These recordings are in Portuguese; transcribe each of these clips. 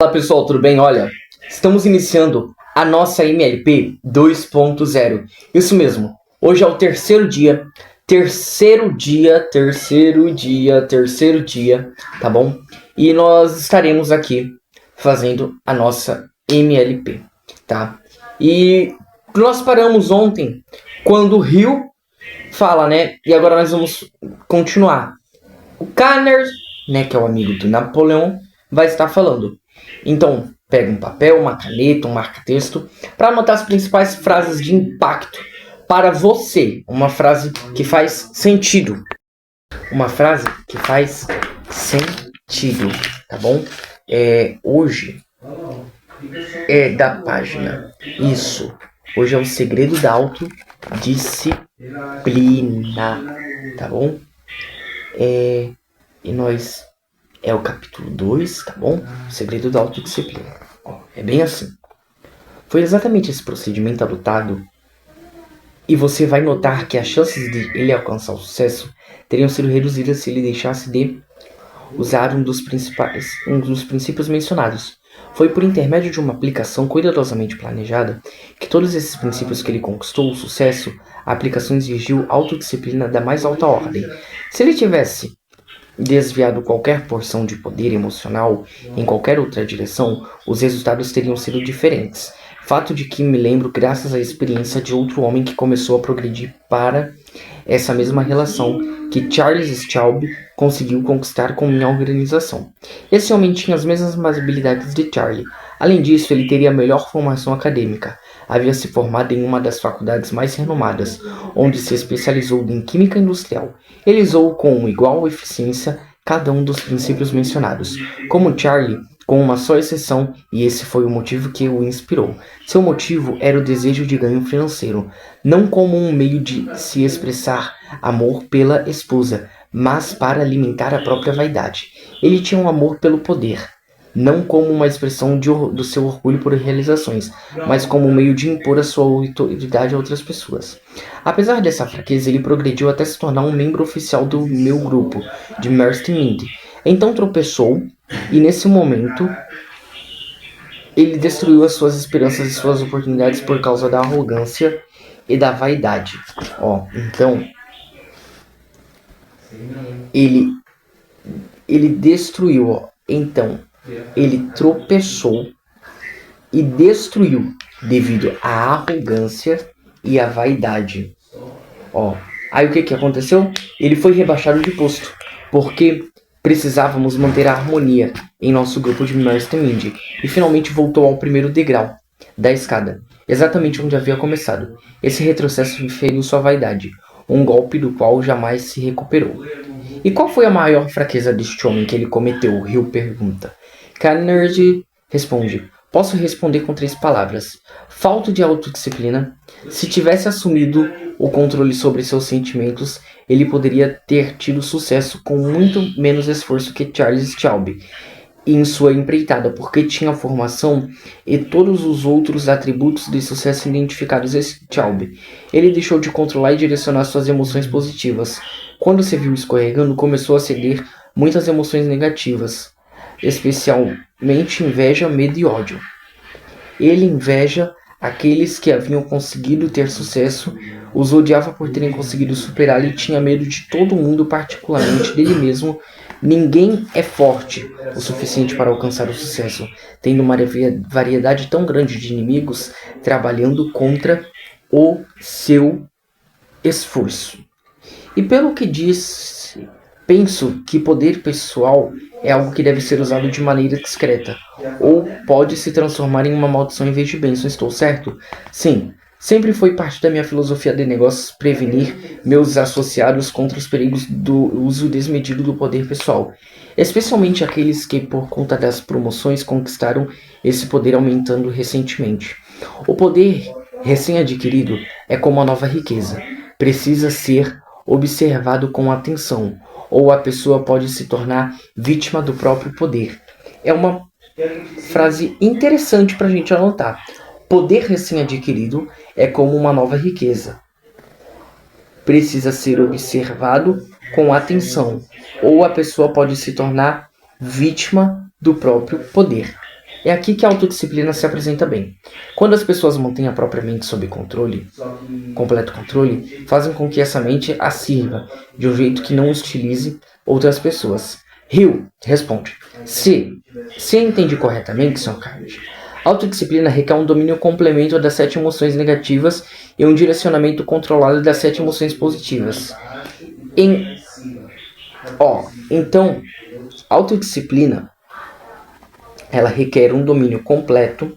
Fala pessoal, tudo bem? Olha, estamos iniciando a nossa MLP 2.0. Isso mesmo, hoje é o terceiro dia, tá bom? E nós estaremos aqui fazendo a nossa MLP, tá? E nós paramos ontem quando o Rio fala, né? E agora nós vamos continuar. O Kanner, né, que é o amigo do Napoleão, vai estar falando. Então, pega um papel, uma caneta, um marca-texto para anotar as principais frases de impacto para você. Uma frase que faz sentido. Uma frase que faz sentido, tá bom? Hoje é da página. Isso. Hoje é o segredo da autodisciplina, tá bom? E nós... É o capítulo 2, tá bom? O segredo da autodisciplina. É bem assim. Foi exatamente esse procedimento adotado e você vai notar que as chances de ele alcançar o sucesso teriam sido reduzidas se ele deixasse de usar um dos princípios mencionados. Foi por intermédio de uma aplicação cuidadosamente planejada que todos esses princípios que ele conquistou o sucesso. A aplicação exigiu autodisciplina da mais alta ordem. Se ele tivesse desviado qualquer porção de poder emocional em qualquer outra direção, os resultados teriam sido diferentes. Fato de que me lembro graças à experiência de outro homem que começou a progredir para essa mesma relação que Charles Schwab conseguiu conquistar com minha organização. Esse homem tinha as mesmas habilidades de Charlie. Além disso, ele teria a melhor formação acadêmica. Havia se formado em uma das faculdades mais renomadas, onde se especializou em química industrial. Ele usou com igual eficiência cada um dos princípios mencionados. Como Charlie, com uma só exceção, e esse foi o motivo que o inspirou. Seu motivo era o desejo de ganho financeiro, não como um meio de se expressar amor pela esposa, mas para alimentar a própria vaidade. Ele tinha um amor pelo poder, não como uma expressão do seu orgulho por realizações, mas como um meio de impor a sua autoridade a outras pessoas. Apesar dessa fraqueza, ele progrediu até se tornar um membro oficial do meu grupo, de Mastermind. Então tropeçou, e nesse momento ele destruiu as suas esperanças e suas oportunidades por causa da arrogância e da vaidade. Então ele destruiu, Então ele tropeçou e destruiu devido à arrogância e à vaidade. Aí o que aconteceu? Ele foi rebaixado de posto, porque precisávamos manter a harmonia em nosso grupo de Mastermind, e finalmente voltou ao primeiro degrau da escada, exatamente onde havia começado. Esse retrocesso feriu sua vaidade, um golpe do qual jamais se recuperou. E qual foi a maior fraqueza deste homem que ele cometeu? Hill pergunta. Carnegie responde. Posso responder com 3 palavras. Falta de autodisciplina. Se tivesse assumido o controle sobre seus sentimentos, ele poderia ter tido sucesso com muito menos esforço que Charles Schwab em sua empreitada, porque tinha formação e todos os outros atributos de sucesso identificados em Schwab. Ele deixou de controlar e direcionar suas emoções positivas. Quando se viu escorregando, começou a ceder muitas emoções negativas, especialmente inveja, medo e ódio. Ele inveja aqueles que haviam conseguido ter sucesso, os odiava por terem conseguido superá-lo e tinha medo de todo mundo, particularmente dele mesmo. Ninguém é forte o suficiente para alcançar o sucesso, tendo uma variedade tão grande de inimigos trabalhando contra o seu esforço. E pelo que disse, penso que poder pessoal é algo que deve ser usado de maneira discreta, ou pode se transformar em uma maldição em vez de bênção. Estou certo? Sim. Sempre foi parte da minha filosofia de negócios prevenir meus associados contra os perigos do uso desmedido do poder pessoal, especialmente aqueles que, por conta das promoções, conquistaram esse poder aumentando recentemente. O poder recém-adquirido é como a nova riqueza. Precisa ser observado com atenção, ou a pessoa pode se tornar vítima do próprio poder. É uma frase interessante para a gente anotar. Poder recém-adquirido é como uma nova riqueza. Precisa ser observado com atenção, ou a pessoa pode se tornar vítima do próprio poder. É aqui que a autodisciplina se apresenta bem. Quando as pessoas mantêm a própria mente sob controle, completo controle, fazem com que essa mente a sirva de um jeito que não hostilize outras pessoas. Hill responde: se entendi corretamente, Sr. Carnegie, autodisciplina requer um domínio complemento das 7 emoções negativas e um direcionamento controlado das 7 emoções positivas. Então, autodisciplina ela requer um domínio completo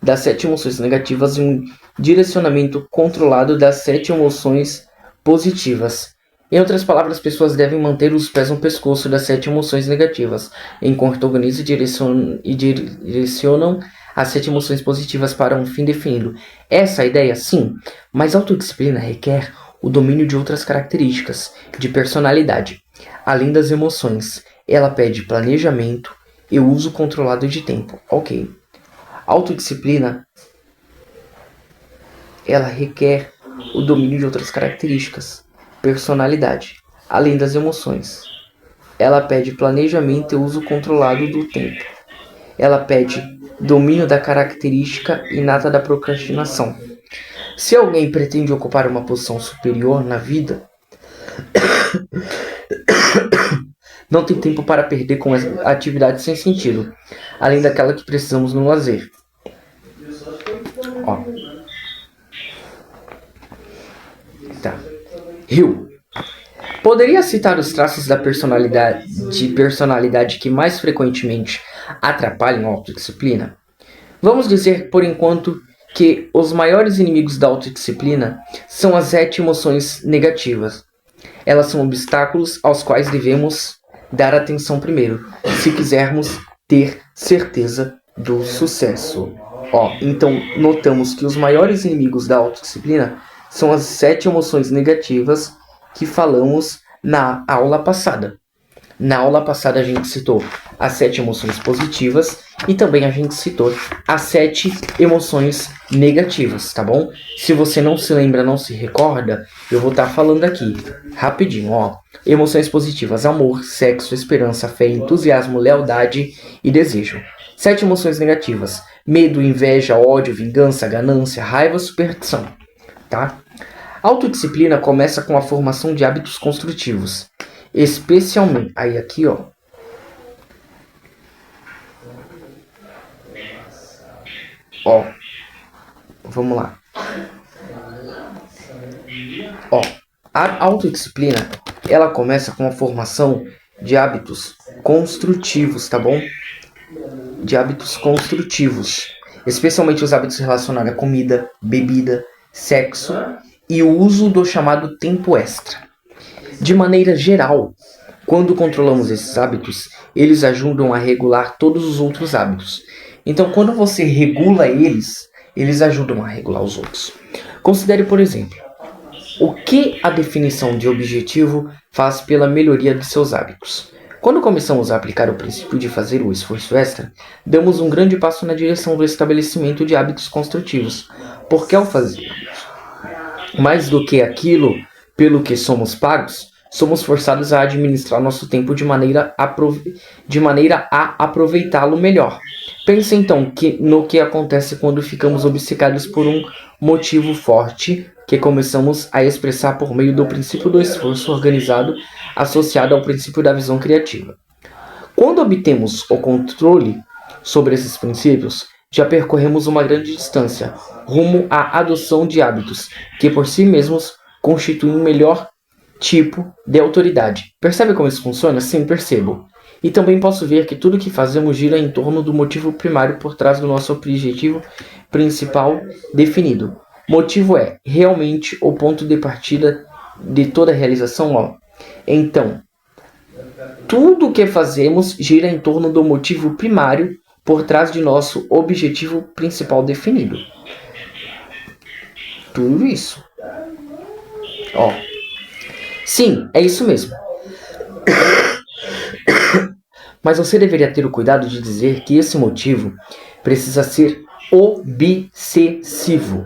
das 7 emoções negativas e um direcionamento controlado das 7 emoções positivas. Em outras palavras, as pessoas devem manter os pés no pescoço das 7 emoções negativas, enquanto organizam e direcionam as 7 emoções positivas para um fim definido. Essa é a ideia, sim, mas autodisciplina requer o domínio de outras características de personalidade. Além das emoções, ela pede planejamento e uso controlado de tempo. Ok. Autodisciplina ela requer o domínio de outras características. Personalidade. Além das emoções. Ela pede planejamento e uso controlado do tempo. Ela pede domínio da característica inata da procrastinação. Se alguém pretende ocupar uma posição superior na vida, não tem tempo para perder com atividades sem sentido, além daquela que precisamos no lazer. Hill poderia citar os traços da personalidade que mais frequentemente atrapalham a autodisciplina? Vamos dizer, por enquanto, que os maiores inimigos da autodisciplina são as 7 emoções negativas. Elas são obstáculos aos quais devemos dar atenção primeiro, se quisermos ter certeza do sucesso. Então, notamos que os maiores inimigos da autodisciplina são as 7 emoções negativas que falamos na aula passada. Na aula passada a gente citou as 7 emoções positivas e também a gente citou as 7 emoções negativas, tá bom? Se você não se lembra, não se recorda, eu vou estar falando aqui, rapidinho, Emoções positivas: amor, sexo, esperança, fé, entusiasmo, lealdade e desejo. 7 emoções negativas: medo, inveja, ódio, vingança, ganância, raiva, superstição, tá? Autodisciplina começa com a formação de hábitos construtivos, especialmente vamos lá. A autodisciplina, ela começa com a formação de hábitos construtivos, tá bom? De hábitos construtivos, especialmente os hábitos relacionados à comida, bebida, sexo e o uso do chamado tempo extra. De maneira geral, quando controlamos esses hábitos, eles ajudam a regular todos os outros hábitos. Então, quando você regula eles ajudam a regular os outros. Considere, por exemplo, o que a definição de objetivo faz pela melhoria de seus hábitos. Quando começamos a aplicar o princípio de fazer o esforço extra, damos um grande passo na direção do estabelecimento de hábitos construtivos, porque ao fazer mais do que aquilo pelo que somos pagos, somos forçados a administrar nosso tempo de maneira a aproveitá-lo melhor. Pense então no que acontece quando ficamos obcecados por um motivo forte que começamos a expressar por meio do princípio do esforço organizado associado ao princípio da visão criativa. Quando obtemos o controle sobre esses princípios, já percorremos uma grande distância rumo à adoção de hábitos que por si mesmos constituem um melhor tipo de autoridade. Percebe como isso funciona? Sim, percebo. E também posso ver que tudo que fazemos gira em torno do motivo primário por trás do nosso objetivo principal definido. Motivo é realmente o ponto de partida de toda realização. Então, tudo o que fazemos gira em torno do motivo primário por trás de nosso objetivo principal definido. Tudo isso. Sim, é isso mesmo. Mas você deveria ter o cuidado de dizer que esse motivo precisa ser obsessivo.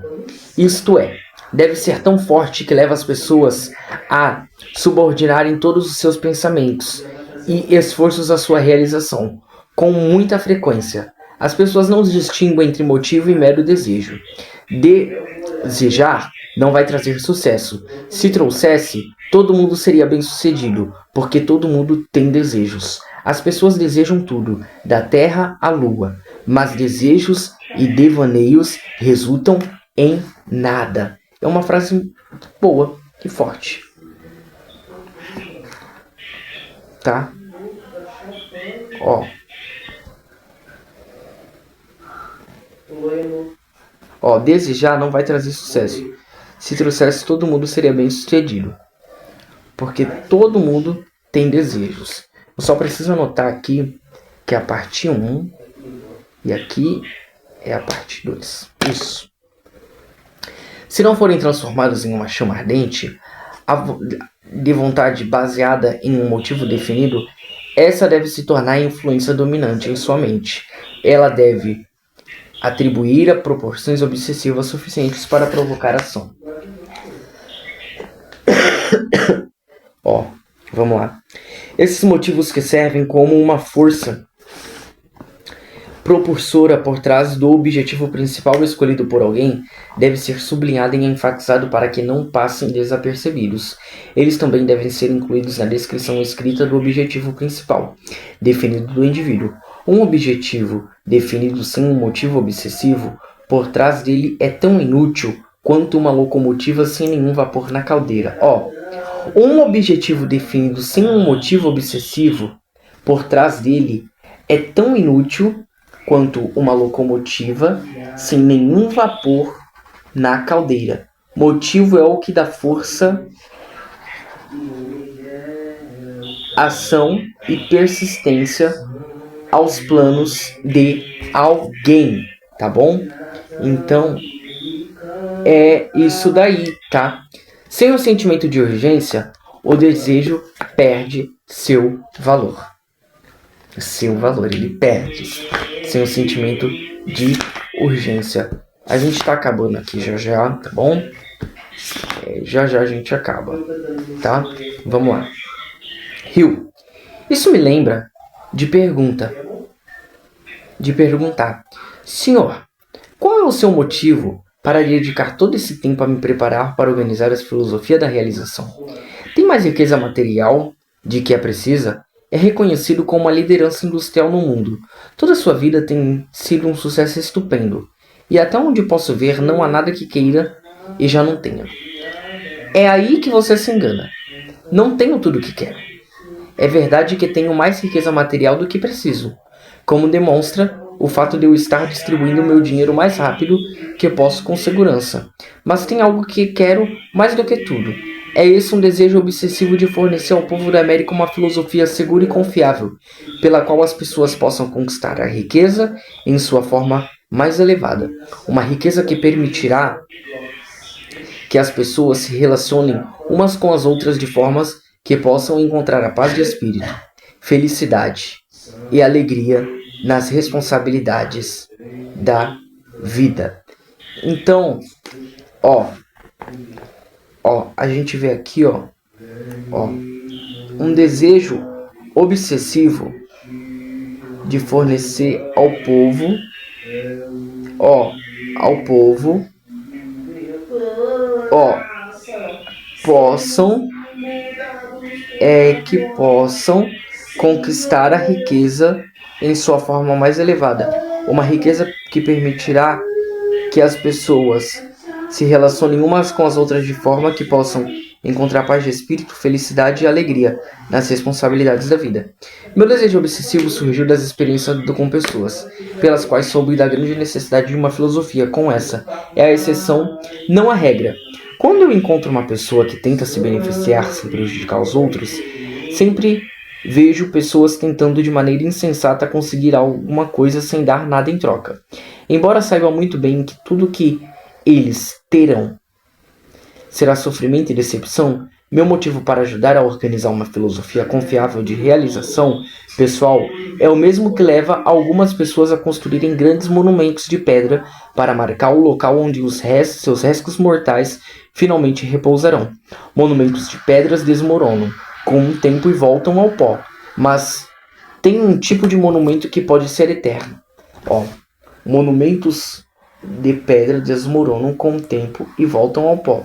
Isto é, deve ser tão forte que leva as pessoas a subordinarem todos os seus pensamentos e esforços à sua realização, com muita frequência. As pessoas não distinguem entre motivo e mero desejo. Desejar não vai trazer sucesso. Se trouxesse, todo mundo seria bem-sucedido, porque todo mundo tem desejos. As pessoas desejam tudo, da terra à lua, mas desejos e devaneios resultam em nada. É uma frase boa e forte. Tá? Desejar não vai trazer sucesso. Se trouxesse, todo mundo seria bem sucedido. Porque todo mundo tem desejos. Eu só preciso anotar aqui que é a parte 1 e aqui é a parte 2. Isso. Se não forem transformados em uma chama ardente, de vontade baseada em um motivo definido, essa deve se tornar a influência dominante em sua mente. Ela deve atribuir a proporções obsessivas suficientes para provocar ação. Vamos lá. Esses motivos que servem como uma força propulsora por trás do objetivo principal escolhido por alguém deve ser sublinhado e enfatizado para que não passem desapercebidos. Eles também devem ser incluídos na descrição escrita do objetivo principal, definido do indivíduo. Um objetivo definido sem um motivo obsessivo por trás dele é tão inútil quanto uma locomotiva sem nenhum vapor na caldeira. Um objetivo definido sem um motivo obsessivo por trás dele é tão inútil quanto uma locomotiva sem nenhum vapor na caldeira. Motivo é o que dá força, ação e persistência aos planos de alguém, tá bom? Então, é isso daí, tá? Sem o sentimento de urgência, o desejo perde seu valor. Ele perde. Sem o sentimento de urgência. A gente tá acabando aqui já, tá bom? Já a gente acaba, tá? Vamos lá. Rio. Isso me lembra de perguntar: Senhor, qual é o seu motivo para dedicar todo esse tempo a me preparar para organizar a filosofia da realização? Tem mais riqueza material de que é precisa? É reconhecido como uma liderança industrial no mundo. Toda sua vida tem sido um sucesso estupendo. E até onde posso ver, não há nada que queira e já não tenha. É aí que você se engana. Não tenho tudo o que quero. É verdade que tenho mais riqueza material do que preciso, como demonstra o fato de eu estar distribuindo meu dinheiro mais rápido que posso com segurança. Mas tem algo que quero mais do que tudo. É esse um desejo obsessivo de fornecer ao povo da América uma filosofia segura e confiável, pela qual as pessoas possam conquistar a riqueza em sua forma mais elevada. Uma riqueza que permitirá que as pessoas se relacionem umas com as outras de formas que possam encontrar a paz de espírito, felicidade e alegria nas responsabilidades da vida. Então, a gente vê aqui, um desejo obsessivo de fornecer ao povo, que possam conquistar a riqueza em sua forma mais elevada. Uma riqueza que permitirá que as pessoas se relacionem umas com as outras de forma que possam encontrar paz de espírito, felicidade e alegria nas responsabilidades da vida. Meu desejo obsessivo surgiu das experiências com pessoas, pelas quais soube da grande necessidade de uma filosofia. Com essa é a exceção, não a regra. Quando eu encontro uma pessoa que tenta se beneficiar sem prejudicar os outros, sempre vejo pessoas tentando de maneira insensata conseguir alguma coisa sem dar nada em troca. Embora saiba muito bem que tudo que eles terão será sofrimento e decepção, meu motivo para ajudar a organizar uma filosofia confiável de realização pessoal é o mesmo que leva algumas pessoas a construírem grandes monumentos de pedra para marcar o local onde seus restos mortais finalmente repousarão. Monumentos de pedras desmoronam com o tempo e voltam ao pó, mas tem um tipo de monumento que pode ser eterno. Ó, monumentos de pedra desmoronam com o tempo e voltam ao pó.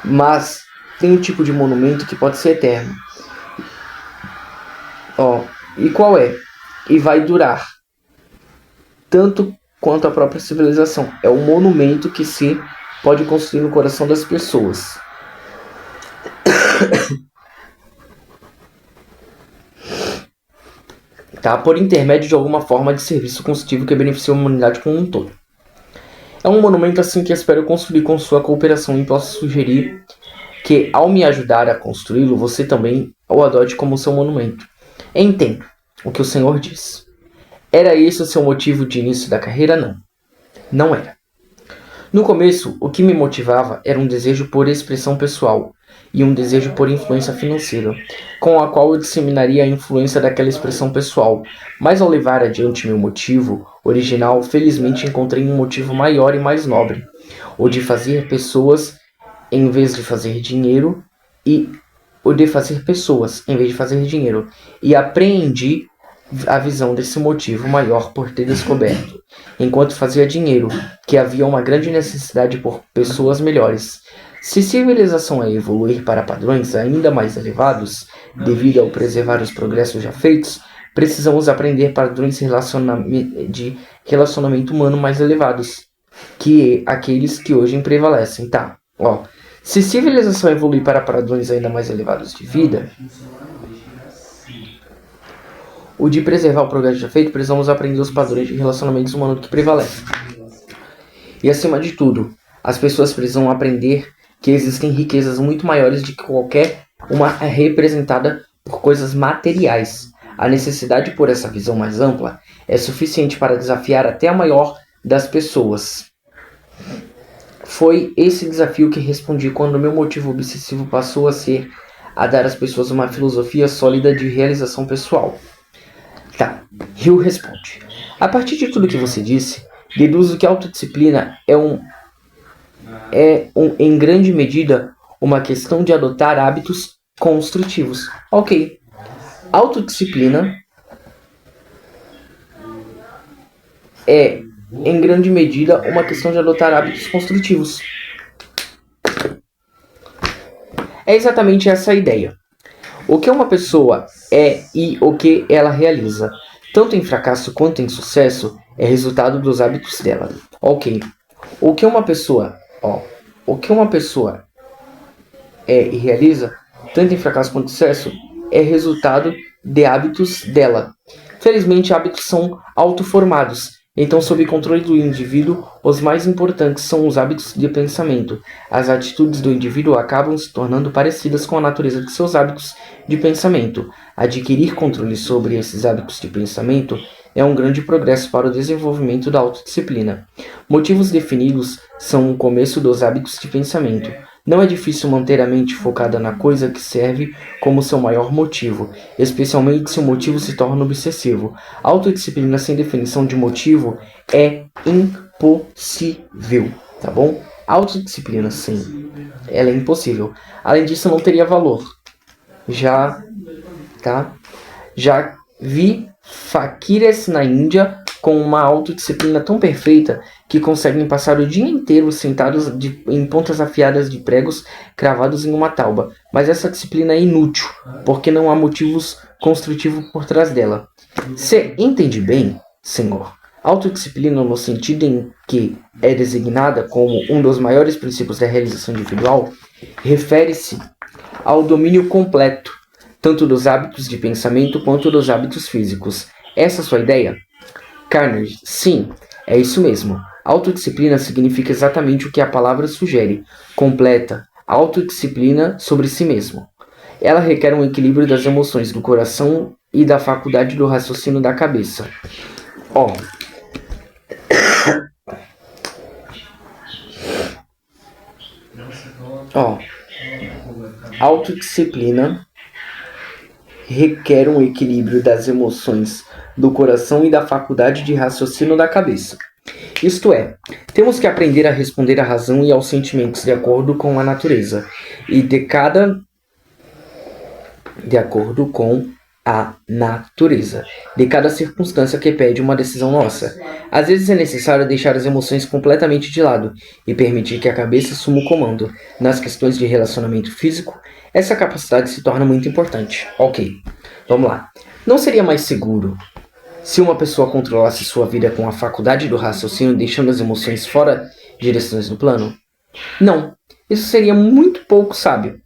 Mas tem um tipo de monumento que pode ser eterno. Ó, e qual é? E vai durar tanto quanto a própria civilização. É um monumento que se pode construir no coração das pessoas. Tá? Por intermédio de alguma forma de serviço construtivo que beneficie a humanidade como um todo. É um monumento assim que espero construir com sua cooperação e posso sugerir que, ao me ajudar a construí-lo, você também o adote como seu monumento. Entendo o que o Senhor diz. Era esse o seu motivo de início da carreira? Não. Não era. No começo, o que me motivava era um desejo por expressão pessoal e um desejo por influência financeira, com a qual eu disseminaria a influência daquela expressão pessoal. Mas ao levar adiante meu motivo original, felizmente encontrei um motivo maior e mais nobre, o de fazer pessoas em vez de fazer dinheiro e e apreendi a visão desse motivo maior por ter descoberto, enquanto fazia dinheiro, que havia uma grande necessidade por pessoas melhores. Se civilização é evoluir para padrões ainda mais elevados, devido ao preservar os progressos já feitos, precisamos aprender padrões de relacionamento humano mais elevados que aqueles que hoje prevalecem, tá? Ó, se civilização evoluir para padrões ainda mais elevados de vida, o de preservar o progresso já feito, precisamos aprender os padrões de relacionamentos humanos que prevalecem. E acima de tudo, as pessoas precisam aprender que existem riquezas muito maiores do que qualquer uma representada por coisas materiais. A necessidade por essa visão mais ampla é suficiente para desafiar até a maior das pessoas. Foi esse desafio que respondi quando meu motivo obsessivo passou a ser a dar às pessoas uma filosofia sólida de realização pessoal. Tá, Hill responde. A partir de tudo que você disse, deduzo que a autodisciplina em grande medida, uma questão de adotar hábitos construtivos. Ok. Autodisciplina é, em grande medida, uma questão de adotar hábitos construtivos. É exatamente essa a ideia. O que uma pessoa é e o que ela realiza, tanto em fracasso quanto em sucesso, é resultado dos hábitos dela. Ok. O que uma pessoa é e realiza, tanto em fracasso quanto em sucesso, é resultado de hábitos dela. Felizmente, hábitos são autoformados. Então, sob controle do indivíduo, os mais importantes são os hábitos de pensamento. As atitudes do indivíduo acabam se tornando parecidas com a natureza de seus hábitos de pensamento. Adquirir controle sobre esses hábitos de pensamento é um grande progresso para o desenvolvimento da autodisciplina. Motivos definidos são o começo dos hábitos de pensamento. Não é difícil manter a mente focada na coisa que serve como seu maior motivo, especialmente se o motivo se torna obsessivo. Autodisciplina sem definição de motivo é impossível, tá bom? Autodisciplina, sim, ela é impossível. Além disso, não teria valor. Já vi faquires na Índia com uma autodisciplina tão perfeita que conseguem passar o dia inteiro sentados em pontas afiadas de pregos cravados em uma tauba. Mas essa disciplina é inútil, porque não há motivos construtivos por trás dela. Você entende bem, senhor? Autodisciplina, no sentido em que é designada como um dos maiores princípios da realização individual, refere-se ao domínio completo, tanto dos hábitos de pensamento quanto dos hábitos físicos. Essa é a sua ideia? Carnegie, sim, é isso mesmo. Autodisciplina significa exatamente o que a palavra sugere. Completa autodisciplina sobre si mesmo. Ela requer um equilíbrio das emoções do coração e da faculdade do raciocínio da cabeça. Autodisciplina requer um equilíbrio das emoções do coração e da faculdade de raciocínio da cabeça. Isto é, temos que aprender a responder à razão e aos sentimentos de acordo com a natureza e de acordo com à natureza de cada circunstância que pede uma decisão nossa. Às vezes é necessário deixar as emoções completamente de lado e permitir que a cabeça assuma o comando. Nas questões de relacionamento físico, essa capacidade se torna muito importante. Ok, vamos lá. Não seria mais seguro se uma pessoa controlasse sua vida com a faculdade do raciocínio, deixando as emoções fora de direções do plano? Não, isso seria muito pouco sábio,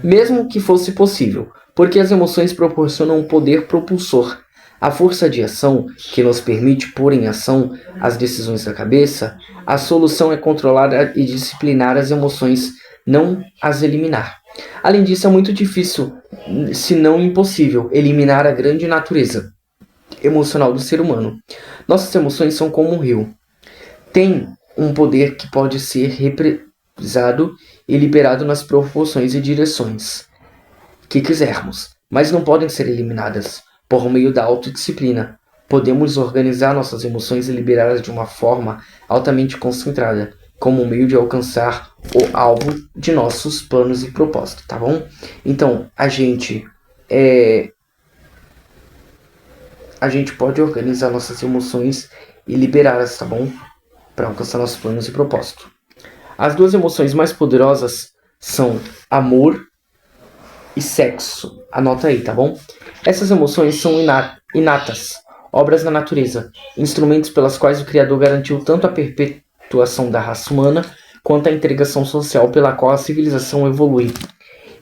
mesmo que fosse possível, porque as emoções proporcionam um poder propulsor, a força de ação que nos permite pôr em ação as decisões da cabeça. A solução é controlar e disciplinar as emoções, não as eliminar. Além disso, é muito difícil, se não impossível, eliminar a grande natureza emocional do ser humano. Nossas emoções são como um rio. Tem um poder que pode ser represado e liberado nas proporções e direções que quisermos, mas não podem ser eliminadas. Por meio da autodisciplina, podemos organizar nossas emoções e liberá-las de uma forma altamente concentrada, como um meio de alcançar o alvo de nossos planos e propósitos, tá bom? Então, a gente pode organizar nossas emoções e liberá-las, tá bom? Para alcançar nossos planos e propósitos. As duas emoções mais poderosas são amor e sexo. Anota aí, tá bom? Essas emoções são inatas, obras da natureza, instrumentos pelas quais o Criador garantiu tanto a perpetuação da raça humana quanto a integração social pela qual a civilização evolui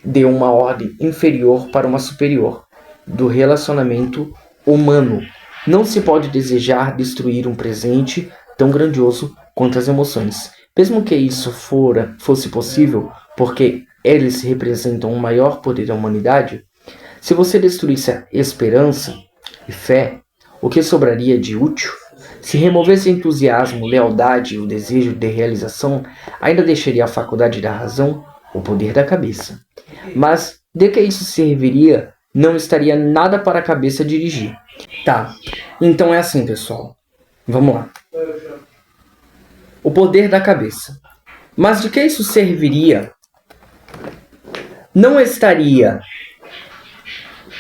de uma ordem inferior para uma superior do relacionamento humano. Não se pode desejar destruir um presente tão grandioso quanto as emoções, mesmo que isso fosse possível, porque eles representam o maior poder da humanidade. Se você destruísse a esperança e fé, o que sobraria de útil? Se removesse entusiasmo, lealdade e o desejo de realização, ainda deixaria a faculdade da razão, o poder da cabeça. Mas de que isso serviria? Não estaria nada para a cabeça dirigir. Tá, então é assim, pessoal. Vamos lá. O poder da cabeça. Mas de que isso serviria? Não estaria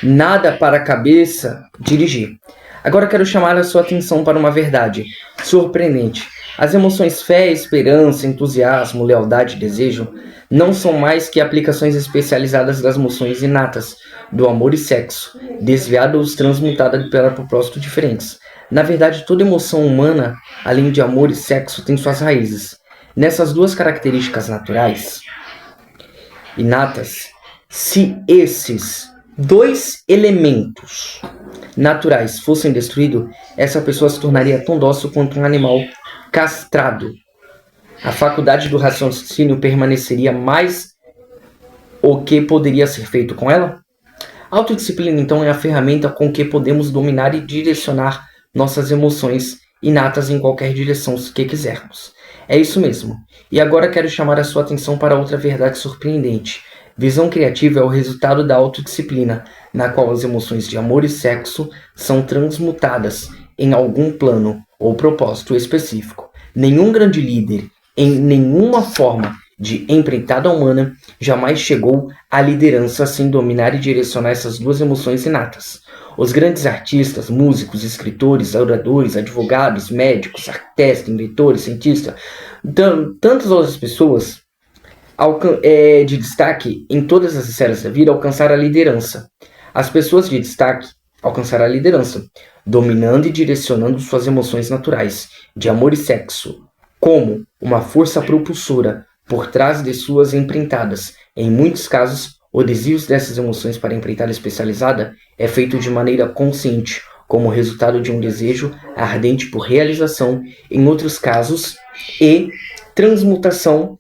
nada para a cabeça dirigir. Agora quero chamar a sua atenção para uma verdade surpreendente. As emoções fé, esperança, entusiasmo, lealdade e desejo não são mais que aplicações especializadas das emoções inatas do amor e sexo, desviadas ou transmutadas para propósitos diferentes. Na verdade, toda emoção humana, além de amor e sexo, tem suas raízes nessas duas características naturais, inatas. Se esses dois elementos naturais fossem destruídos, essa pessoa se tornaria tão dócil quanto um animal castrado. A faculdade do raciocínio permaneceria, mais o que poderia ser feito com ela? A autodisciplina, então, é a ferramenta com que podemos dominar e direcionar nossas emoções inatas em qualquer direção que quisermos. É isso mesmo. E agora quero chamar a sua atenção para outra verdade surpreendente. Visão criativa é o resultado da autodisciplina, na qual as emoções de amor e sexo são transmutadas em algum plano ou propósito específico. Nenhum grande líder, em nenhuma forma de empreitada humana, jamais chegou à liderança sem dominar e direcionar essas duas emoções inatas. Os grandes artistas, músicos, escritores, oradores, advogados, médicos, arquitetos, inventores, cientistas, tantas outras pessoas de destaque em todas as esferas da vida alcançaram a liderança. As pessoas de destaque alcançaram a liderança, dominando e direcionando suas emoções naturais, de amor e sexo, como uma força propulsora por trás de suas empreitadas. Em muitos casos, o desvio dessas emoções para a empreitada especializada é feito de maneira consciente, como resultado de um desejo ardente por realização. Em outros casos, transmutação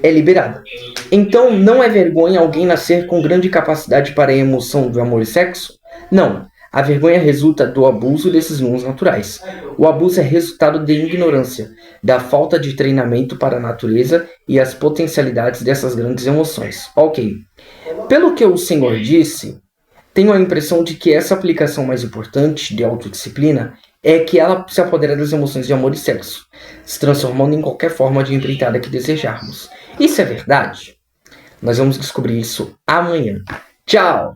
é liberada. Então, não é vergonha alguém nascer com grande capacidade para a emoção do amor e sexo? Não. A vergonha resulta do abuso desses dons naturais. O abuso é resultado de ignorância, da falta de treinamento para a natureza e as potencialidades dessas grandes emoções. Ok. Pelo que o Senhor disse, tenho a impressão de que essa aplicação mais importante de autodisciplina é que ela se apodera das emoções de amor e sexo, se transformando em qualquer forma de empreitada que desejarmos. Isso é verdade? Nós vamos descobrir isso amanhã. Tchau!